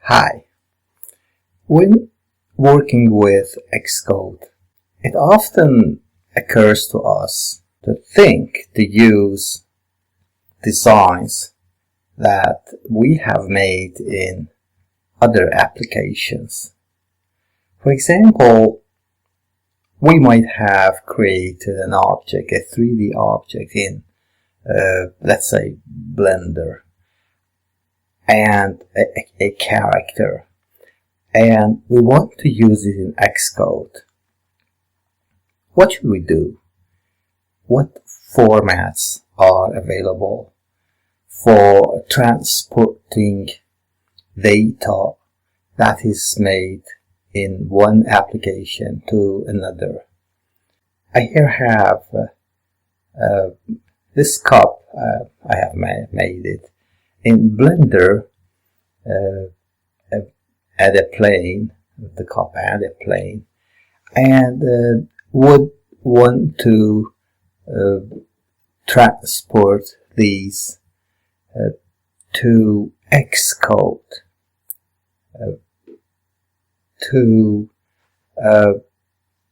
Hi. When working with Xcode, it often occurs to us to use designs that we have made in other applications. For example, we might have created an object, a 3D object in, let's say, Blender, and a character, and we want to use it in Xcode. What should we do? What formats are available for transporting data that is made in one application to another? I here have this cup. I have made it in Blender. Add a plane, the cup add a plane, and would want to transport these to Xcode, to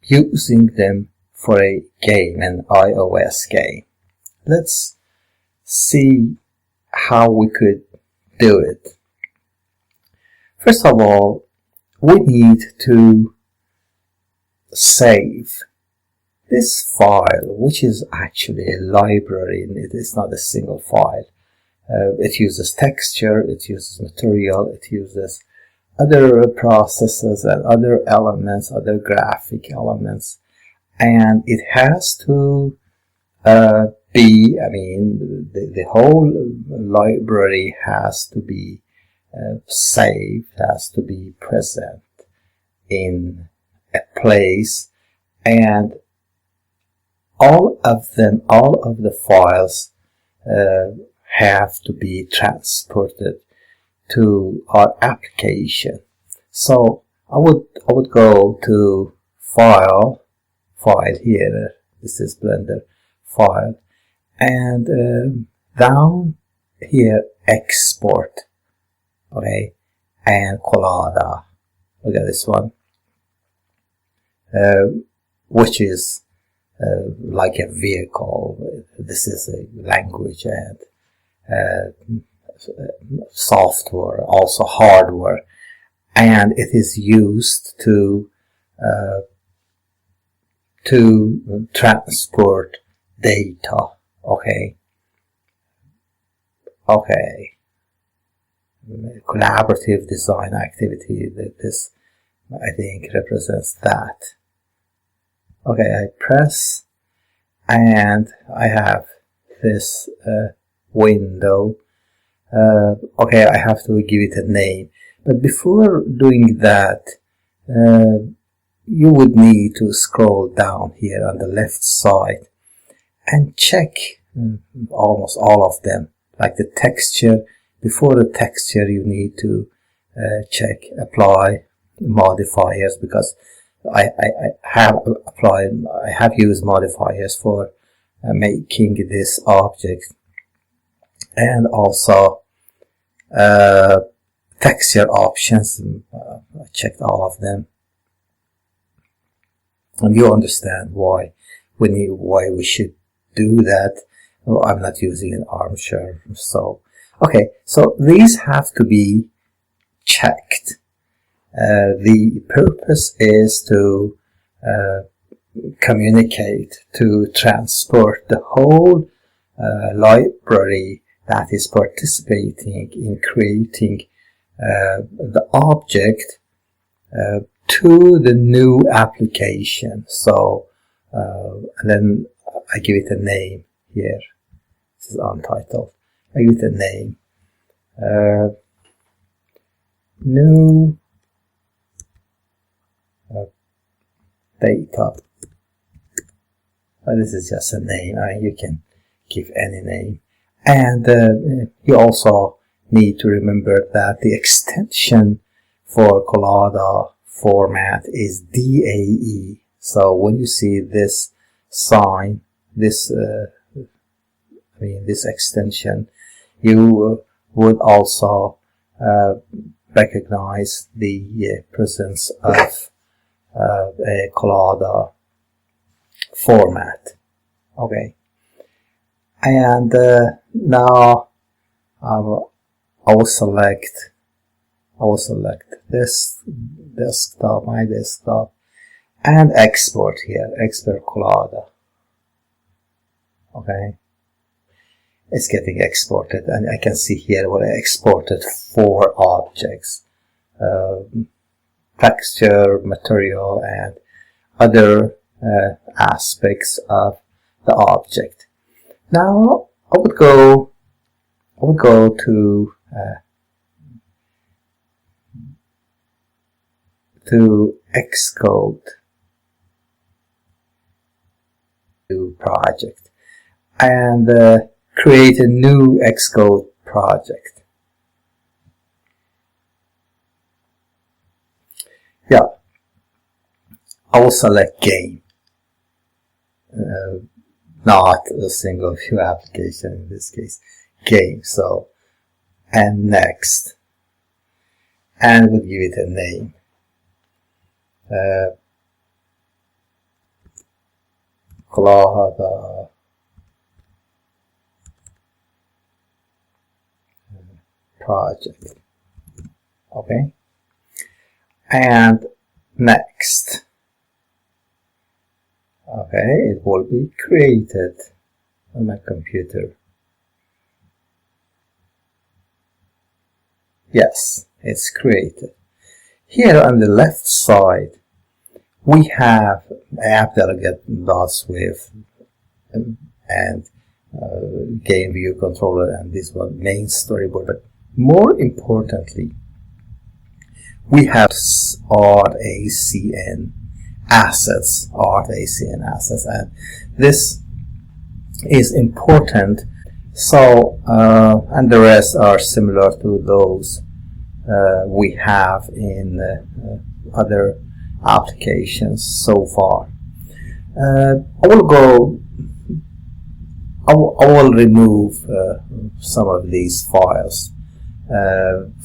using them for a game, an iOS game. Let's see how we could do it. First of all, we need to save this file, which is actually a library, and it is not a single file. It uses texture, it uses material, it uses other processes and other elements, other graphic elements, and it has to the whole library has to be saved, has to be present in a place, and all of the files have to be transported to our application. So I would go to file here. This is Blender file, and down here export, okay, and COLLADA. Look at this one, which is like a vehicle. This is a language and software, also hardware, and it is used to transport data. Okay. Collaborative design activity. This, I think, represents that. Okay, I press, and I have this window. Okay, I have to give it a name. But before doing that, you would need to scroll down here on the left side and check almost all of them, like the texture. Before the texture, you need to check apply modifiers, because I have used modifiers for making this object, and also texture options. I checked all of them, and you understand why we should do that. Well, I'm not using an armchair, so okay. So these have to be checked. The purpose is to communicate, to transport the whole library that is participating in creating the object to the new application. So and then I give it a name here. This is Untitled. I give it a name. New data. This is just a name. You can give any name. And you also need to remember that the extension for COLLADA format is DAE. So when you see this sign, this extension, you would also recognize the presence of a COLLADA format. Okay, and now I will select this desktop, my desktop, and export here, export COLLADA. Okay, it's getting exported, and I can see here what I exported: 4 objects, texture, material, and other aspects of the object. Now I would go to Xcode, new project, and create a new Xcode project. Yeah, I will select game, not a single view application in this case, game. So, and next, and we'll give it a name. COLLADA project. Okay, and next. Okay, it will be created on my computer. Yes, it's created. Here on the left side, we have app delegate .swift and game view controller, and this one main storyboard. But more importantly, we have ArtACN assets, and this is important. So, and the rest are similar to those we have in other applications so far. I will remove some of these files.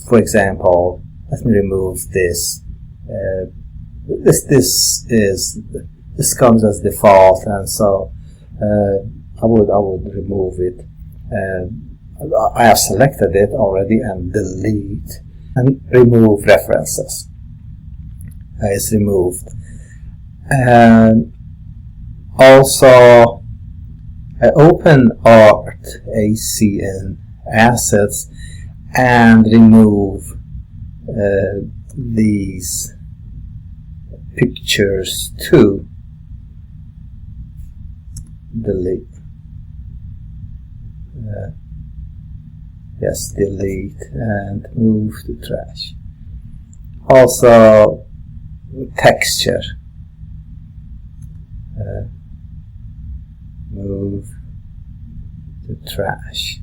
For example, let me remove this. This comes as default, and so I would remove it. I have selected it already, and delete and remove references. It's removed. And also I open ArtACN assets and remove these pictures too. Delete. Yes, delete and move to trash. Also, texture. Move to trash.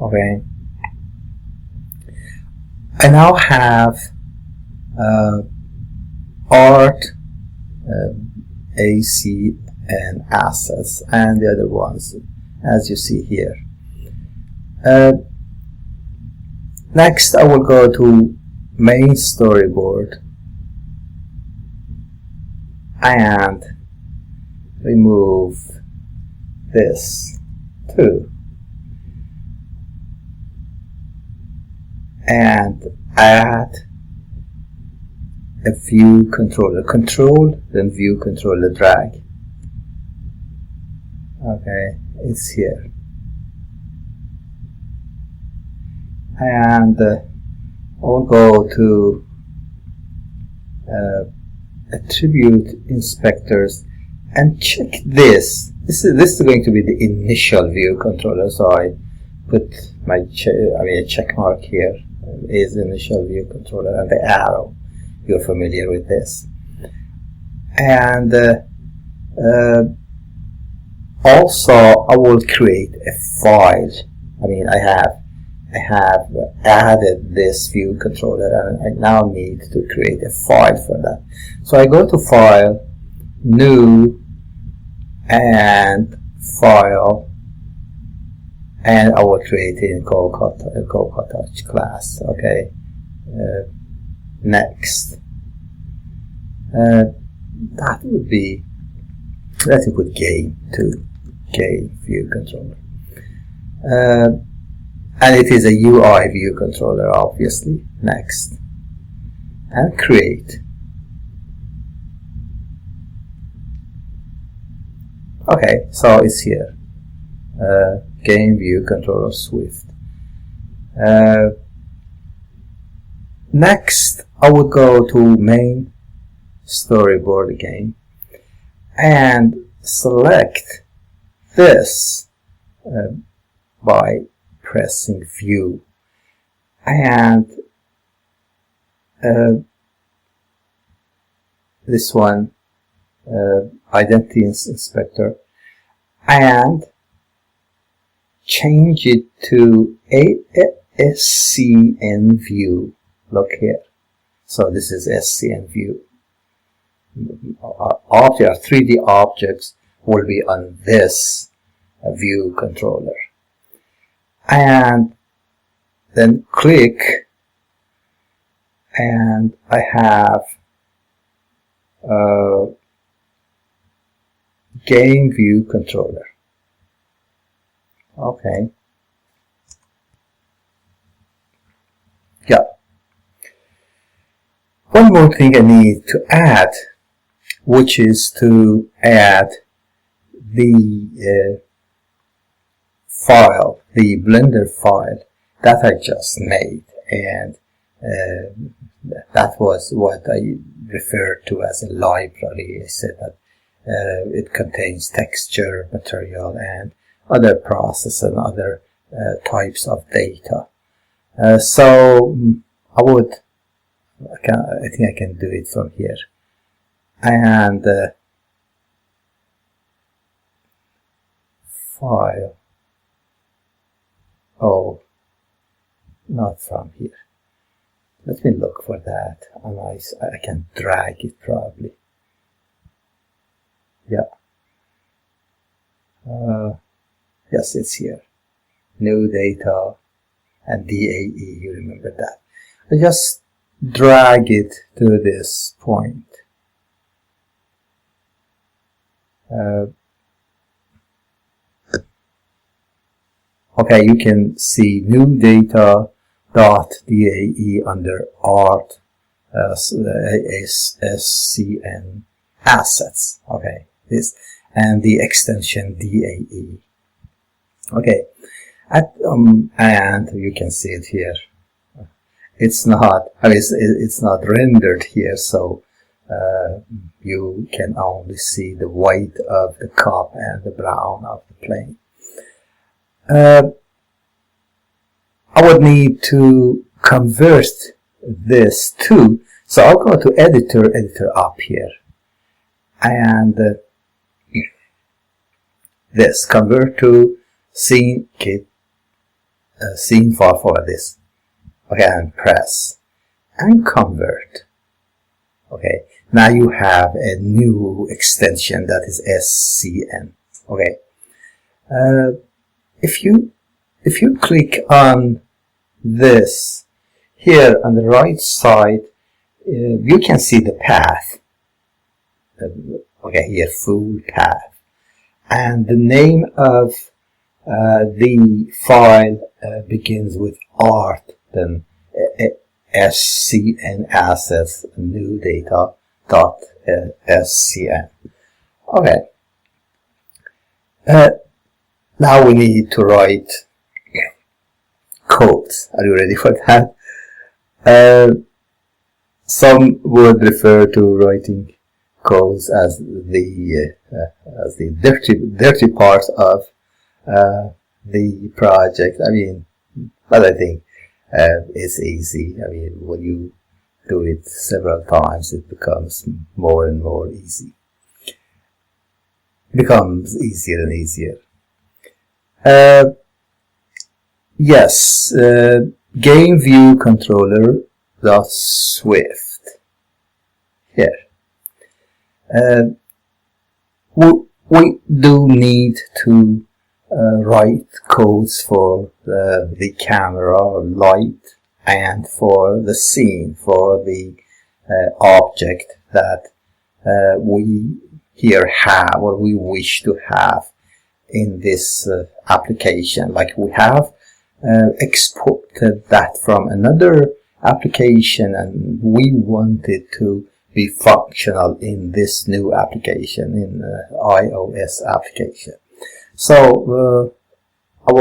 Okay. I now have ArtACN assets and the other ones, as you see here. Next, I will go to main storyboard and remove this too, and add a view controller. Control, then view controller, drag. Okay, it's here. And I'll go to attribute inspectors and check this. This is going to be the initial view controller, so I put my a check mark here. Is initial view controller, and the arrow. You're familiar with this. And also I will create a file. I have added this view controller, and I now need to create a file for that. So I go to File, New, and File, and I will create it in COLLADA class. Okay, next. That would be, let's put game to game view controller. And it is a UI view controller, obviously. Next. And create. Okay, so it's here. Game view controller Swift. Next, I would go to main storyboard again and select this by pressing view, and this one, identity inspector, and change it to SCN view. Look here. So this is SCN view. Our 3D objects will be on this view controller. And then click, and I have game view controller. Okay. Yeah. One more thing I need to add, which is to add the file, the Blender file that I just made, and that was what I referred to as a library. I said that it contains texture, material, and other processes and other types of data. So I think I can do it from here. And file. Oh, not from here. Let me look for that, and I can drag it probably. Yeah. Yes, it's here. New data and DAE, you remember that. I just drag it to this point. Okay, you can see new data dot DAE under art SCN assets. Okay, this and the extension DAE. Okay, and you can see it here. It's not, I mean, it's not rendered here, so you can only see the white of the cup and the brown of the plane. I would need to convert this to, so I'll go to editor up here, and this convert to SceneKit, scene file for this. Okay, and press and convert. Okay, now you have a new extension that is SCN. Okay, if you click on this here on the right side, you can see the path. Okay, here full path, and the name of the file begins with art, then SCN assets new data dot SCN. Okay. Now we need to write codes. Are you ready for that? Some would refer to writing codes as the dirty part of the project. I mean, but I think it's easy. I mean, when you do it several times, it becomes more and more easy. It becomes easier and easier. Yes, game view controller dot Swift here. We do need to write codes for the camera light and for the scene, for the object that we here have or we wish to have in this application. Like we have exported that from another application and we want it to be functional in this new application, in iOS application. So I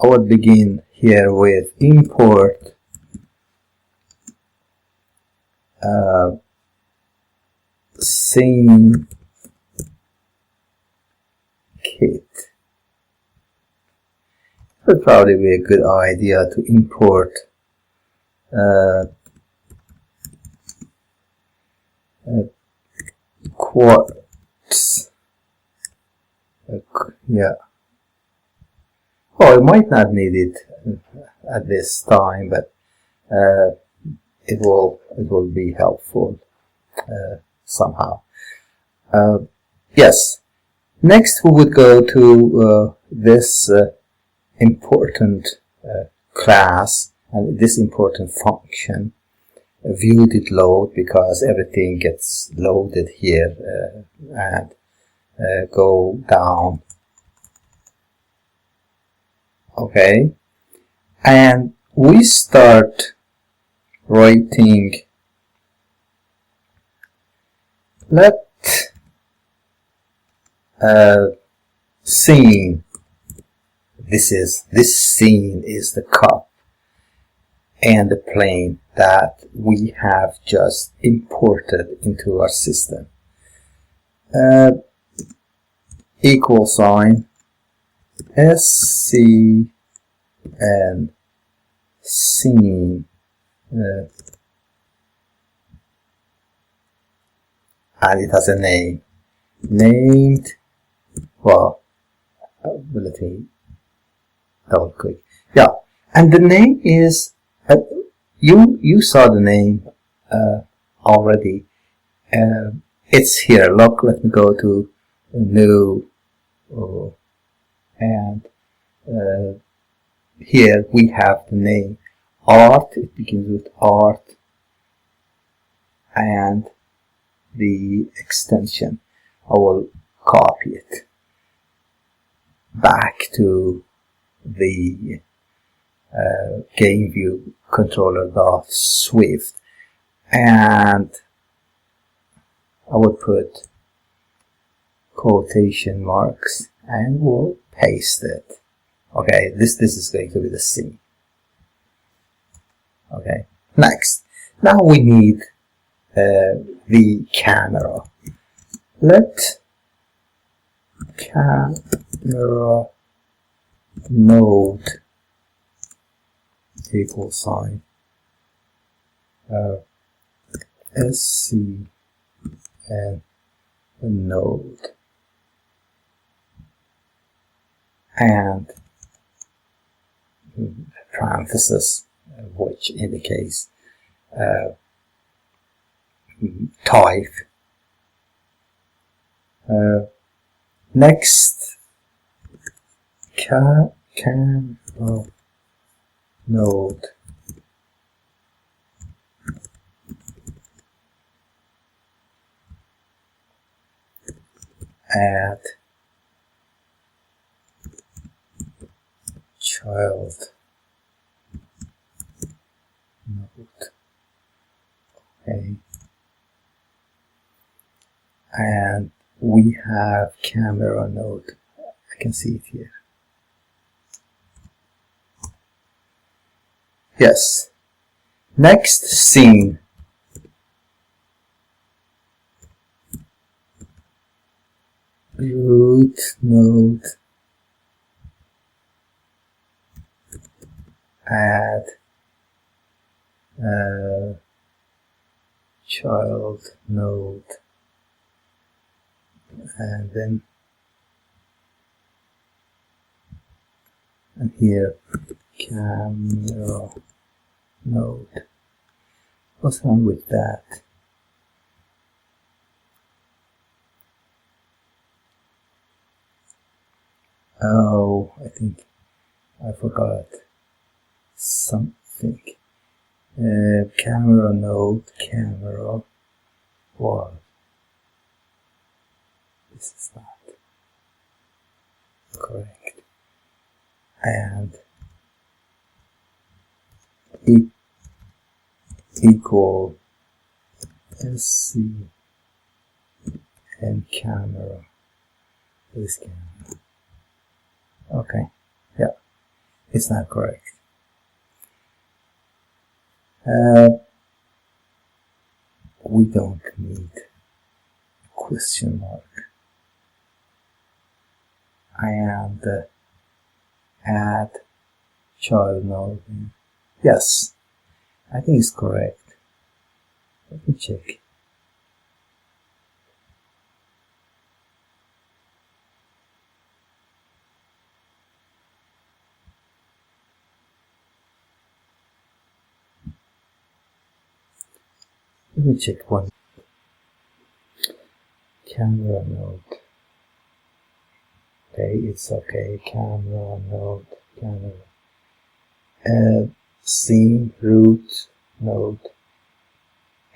would begin here with import SceneKit. It would probably be a good idea to import Quartz. Yeah. Oh, I might not need it at this time, but it will be helpful somehow. Yes. Next, we would go to this important class and this important function, view.load, because everything gets loaded here and go down. Okay, and we start writing. Let scene. This scene is the cup and the plane that we have just imported into our system. Equal sign SC and scene and it has a name named, well, let me double click. Yeah, and the name is you saw the name already. It's here. Look, let me go to new and here we have the name art. It begins with art and the extension. I will copy it back to the game view controller.swift, and I would put quotation marks and we'll paste it. Okay, this is going to be the scene. Okay, next. Now we need the camera. Let camera node equal sign SC and a node and parenthesis, which indicates type. Next, camera node add child node. Okay, and we have camera node. I can see it here. Yes. Next, scene. Root node add child node and then and here camera node. What's wrong with that? Oh, I think I forgot something. Camera node, camera. What? This is not correct. And equal SC and camera. This camera. Okay. Yeah. It's not correct. We don't need a question mark. And add child node. Yes, I think it's correct. Let me check. Let me check one. Camera node. Okay, it's okay. Camera node, camera. Scene root node,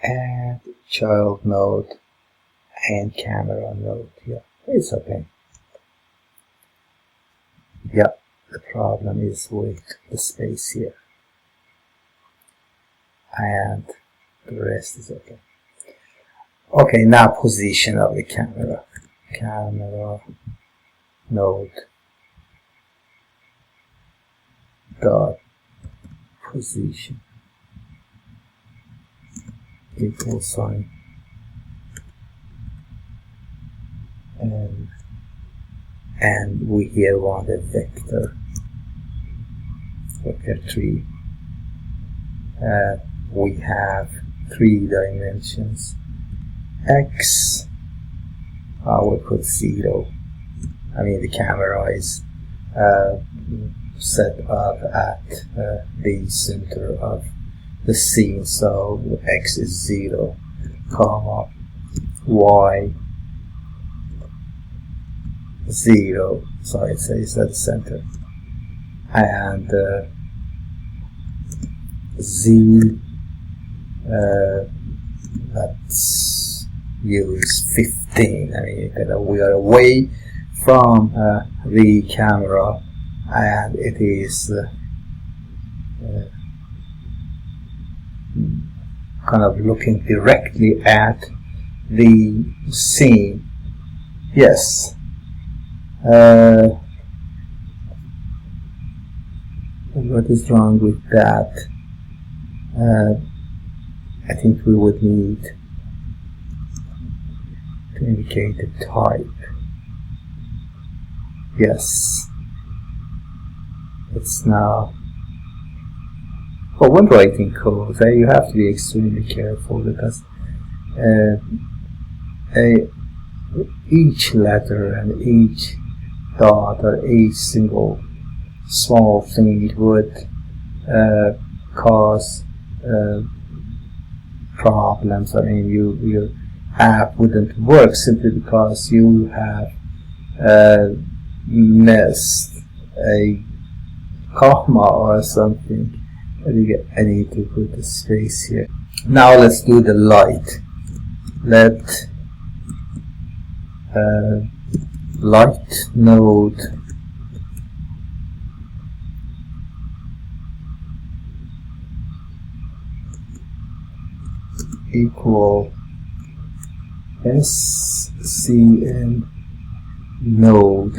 add child node, and camera node. Yeah, it's okay. Yeah, the problem is with the space here, and the rest is okay. Okay, now position of the camera. Camera node dot position equal sign and we here want a vector 3. We have 3 dimensions. X, I would put 0. I mean the camera is set up at the center of the scene, so X is 0, comma Y 0, so it says at the center, and Z, let's use 15. I mean, we are away from the camera, and it is kind of looking directly at the scene. Yes. What is wrong with that? I think we would need to indicate the type. Yes. It's now. But when writing code, you have to be extremely careful because each letter and each dot or each single small thing would cause problems. I mean, your app wouldn't work simply because you have missed a comma or something. I need to put the space here. Now let's do the light. Let light node equal SCN node.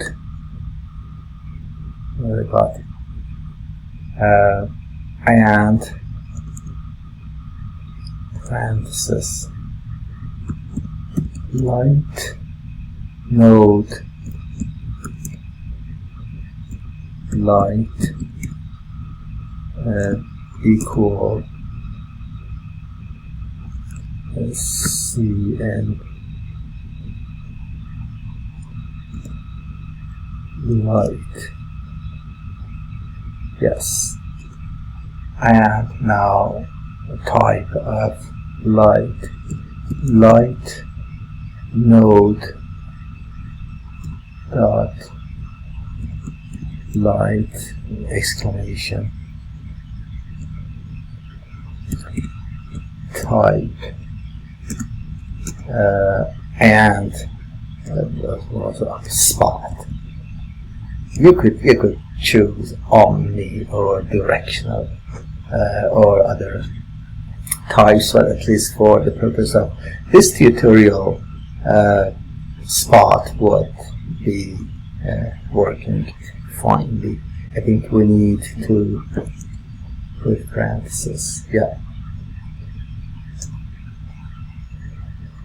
Where I got it. And parenthesis light node light equal SCN light. Yes. And now the type of light node dot light exclamation type and also spot. You could choose omni or directional or other types, but at least for the purpose of this tutorial, spot would be working finely. I think we need to put parentheses. Yeah.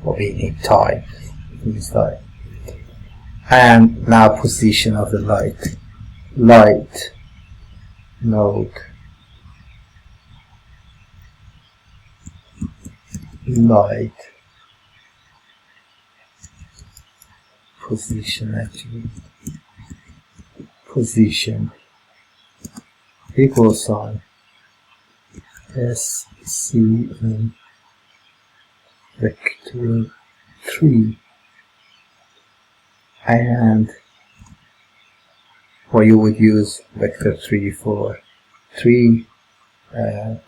Or we need type. And now position of the light node, light position, actually position equals sign SCN vector 3, and or you would use vector 3 for 3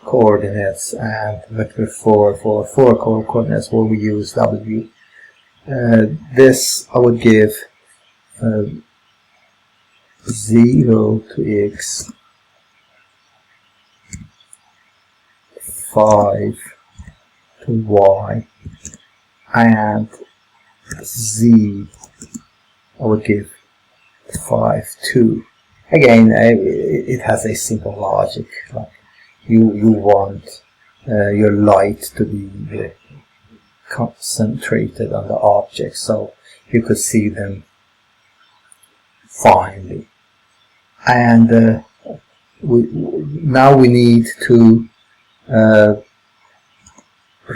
coordinates and vector 4 for 4 coordinates, where we use W. This I would give 0 to X, 5 to Y, and Z I would give 5 2. Again, it has a simple logic. Like you want your light to be concentrated on the object, so you could see them finely. And now we need to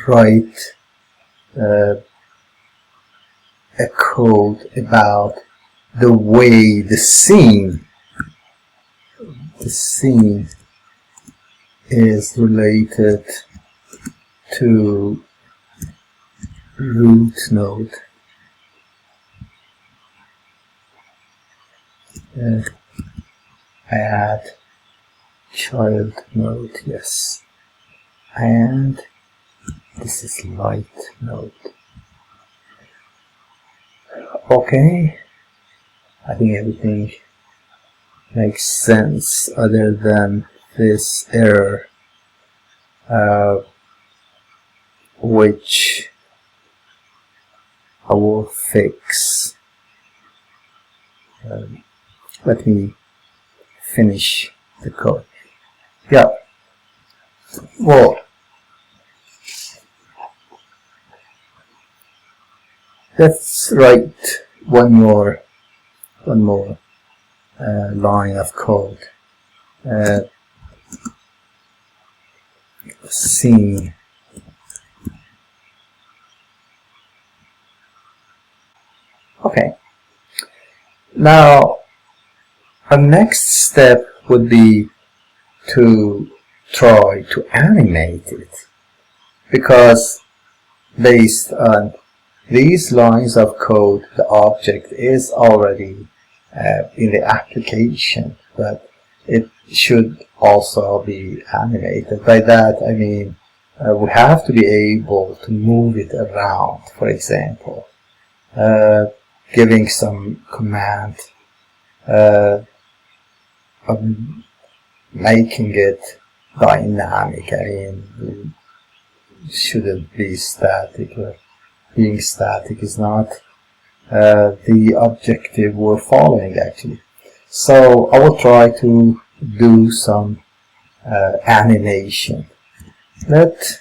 write a code about the way the scene is related to root node. I add child node, yes, and this is light node. Okay, I think everything makes sense other than this error, which I will fix. Let me finish the code. Yeah, well, let's write one more line of code. Scene. Okay. Now, our next step would be to try to animate it, because based on these lines of code, the object is already in the application, but it should also be animated. By that I mean we have to be able to move it around, for example, giving some command, making it dynamic. I mean, it shouldn't be static. Being static is not the objective we're following, actually. So I will try to do some animation. Let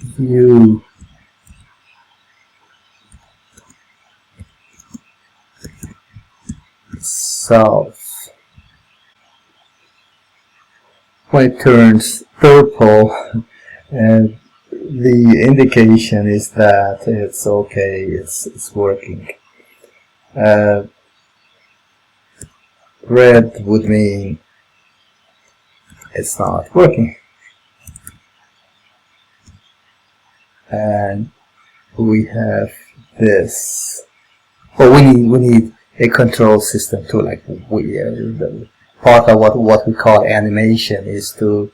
view self. When it turns purple, and the indication is that it's okay, it's working. Red would mean it's not working. And we have this. But we need a control system too. Like part of what we call animation is to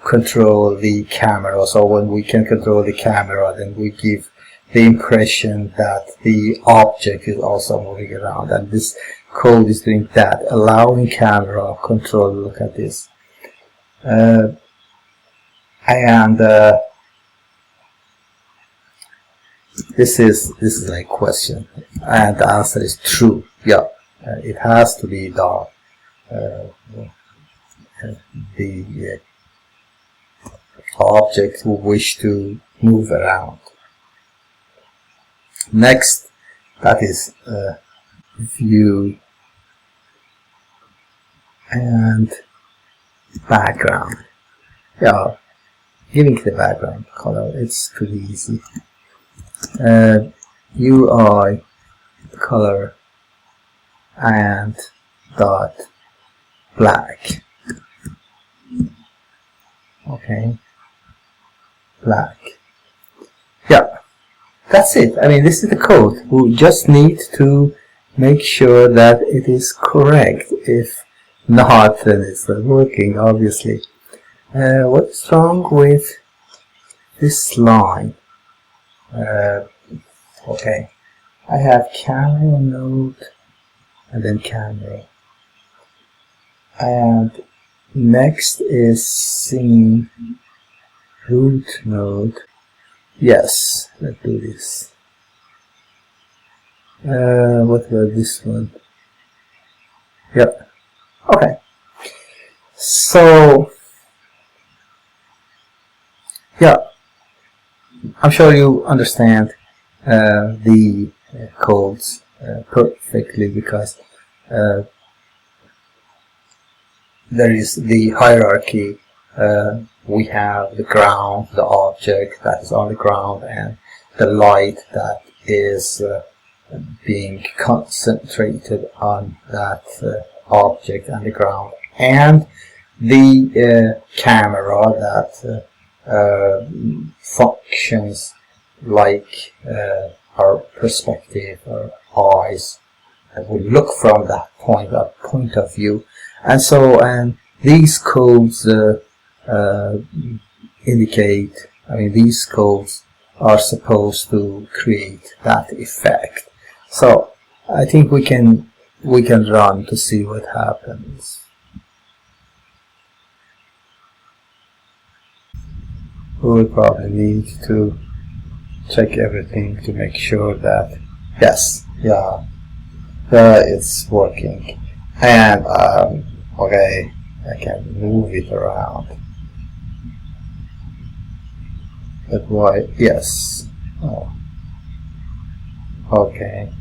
control the camera. So when we can control the camera, then we give the impression that the object is also moving around, and this code is doing that, allowing camera control. Look at this, and this is like question, and the answer is true. Yeah, it has to be the object who wish to move around. Next, that is view and background. Yeah, giving the background color, it's pretty easy. UI color and dot black. Okay, black. Yeah, that's it. I mean, this is the code. We just need to make sure that it is correct. If not, then it's not working, obviously. What's wrong with this line? Okay, I have camera node and then camera, and next is scene root node. Yes, let's do this. What about this one? Yep. Okay. So yeah, I'm sure you understand the codes perfectly, because there is the hierarchy. We have the ground, the object that is on the ground, and the light that is being concentrated on that object and the ground, and the camera that functions like our perspective, our eyes, and we look from that point of view. And so, and these codes indicate, I mean, these codes are supposed to create that effect. So I think we can run to see what happens. We will probably need to check everything to make sure that, yes, yeah, it's working. And okay, I can move it around. But why? Yes. Oh. Okay.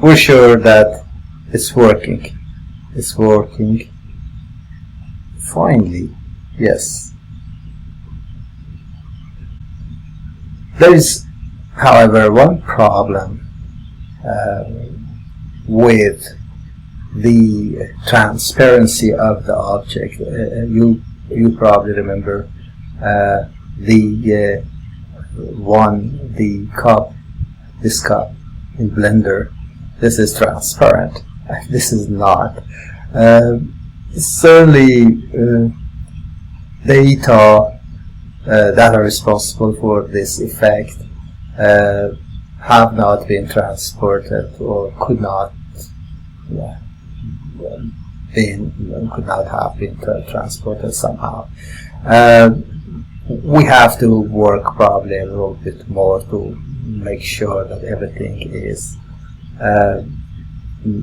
We're sure that it's working. It's working. Finally, yes. There is, however, one problem with the transparency of the object. You probably remember the cup, this cup in Blender. This is transparent. This is not. Certainly, data that are responsible for this effect have not been transported, or could not have been transported somehow. We have to work probably a little bit more to make sure that everything is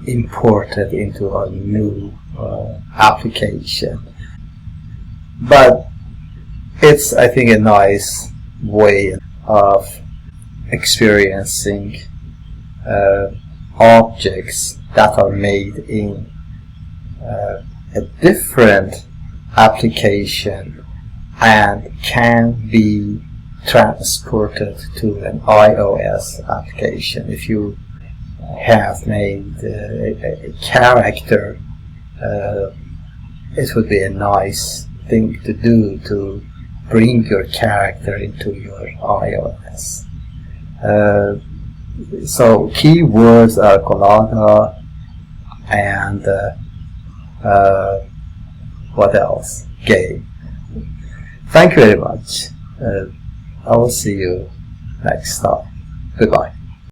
imported into a new application. But it's, I think, a nice way of experiencing objects that are made in a different application and can be transported to an iOS application. If you have made a character, it would be a nice thing to do to bring your character into your iOS. So keywords are COLLADA and what else? Game. Thank you very much. I will see you next time. Goodbye.